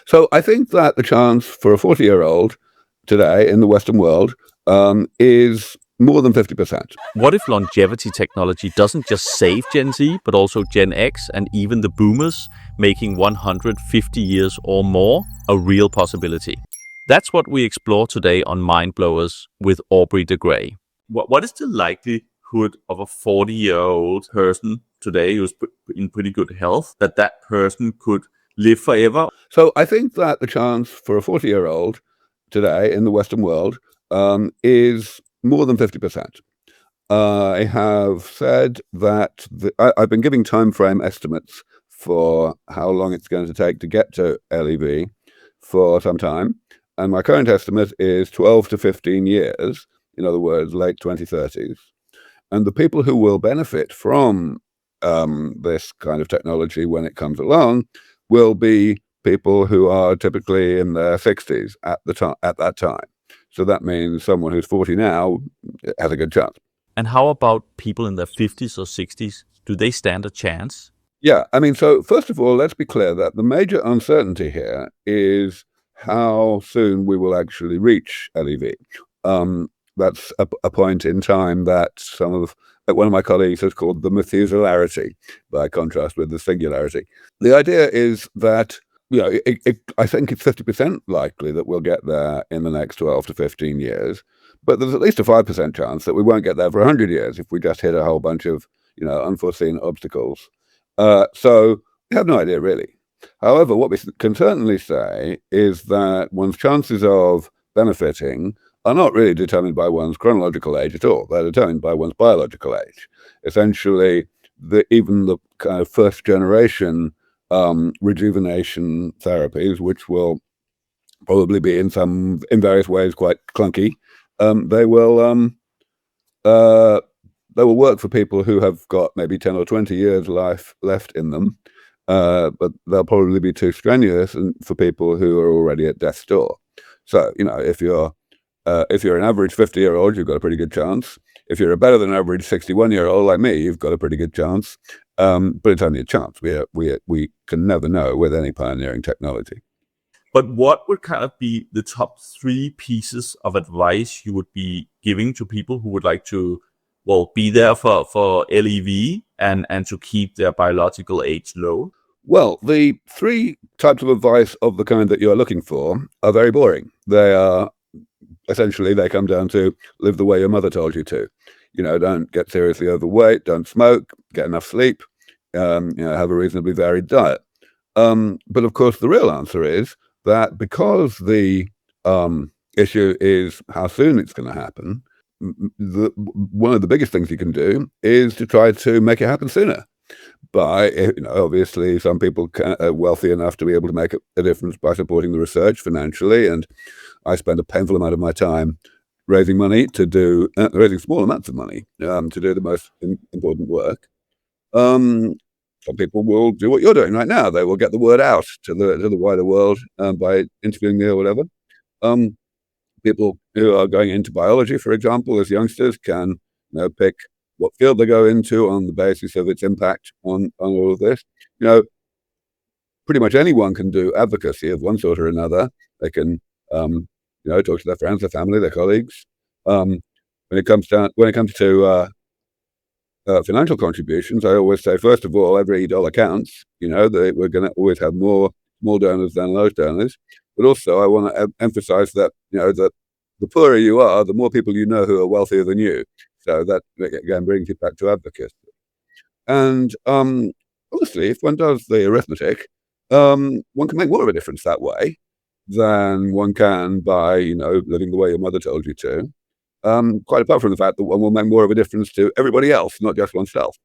So I think that the chance for a 40-year-old today in the Western world is more than 50%. What if longevity technology doesn't just save Gen Z, but also Gen X and even the boomers, making 150 years or more a real possibility? That's what we explore today on Mindblowers with Aubrey de Grey. What is the likelihood of a 40-year-old person today who's in pretty good health that person could live forever? So I think that the chance for a 40-year-old today in the Western world is more than 50%. I have said that I've been giving time frame estimates for how long it's going to take to get to LEV for some time. And my current estimate is 12 to 15 years, in other words, late 2030s. And the people who will benefit from this kind of technology when it comes along will be people who are typically in their 60s at that time. So that means someone who's 40 now has a good chance. And how about people in their 50s or 60s? Do they stand a chance? Yeah, I mean, so first of all, let's be clear that the major uncertainty here is how soon we will actually reach LEV. That's a point in time that one of my colleagues has called the Methuselarity, by contrast with the singularity. The idea is that, I think it's 50% likely that we'll get there in the next 12 to 15 years, but there's at least a 5% chance that we won't get there for 100 years if we just hit a whole bunch of, unforeseen obstacles. So we have no idea, really. However, what we can certainly say is that one's chances of benefiting are not really determined by one's chronological age at all. They're determined by one's biological age. Essentially, even the kind of first generation rejuvenation therapies, which will probably be in various ways quite clunky, they will work for people who have got maybe 10 or 20 years life left in them, but they'll probably be too strenuous for people who are already at death's door. So, if you're an average 50-year-old, you've got a pretty good chance. If you're a better than average 61-year-old like me, you've got a pretty good chance. But it's only a chance. We can never know with any pioneering technology. But what would kind of be the top 3 pieces of advice you would be giving to people who would like to, be there for LEV and to keep their biological age low? Well, the 3 types of advice of the kind that you're looking for are very boring. They are essentially, they come down to live the way your mother told you to. Don't get seriously overweight, don't smoke, get enough sleep, have a reasonably varied diet. But of course, the real answer is that because the issue is how soon it's going to happen, one of the biggest things you can do is to try to make it happen sooner. By, obviously, some people are wealthy enough to be able to make a difference by supporting the research financially, and I spend a painful amount of my time raising money to do, raising small amounts of money to do the most important work. Some people will do what you're doing right now. They will get the word out to the wider world by interviewing me or whatever. People who are going into biology, for example, as youngsters, can pick what field they go into on the basis of its impact on all of this. Pretty much anyone can do advocacy of one sort or another. They can, talk to their friends, their family, their colleagues. When it comes to financial contributions, I always say, first of all, every dollar counts. We're going to always have more small donors than large donors. But also, I want to emphasize that, that the poorer you are, the more people who are wealthier than you. So that, again, brings it back to advocacy. And honestly, if one does the arithmetic, one can make more of a difference that way than one can by, living the way your mother told you to. Quite apart from the fact that one will make more of a difference to everybody else, not just oneself.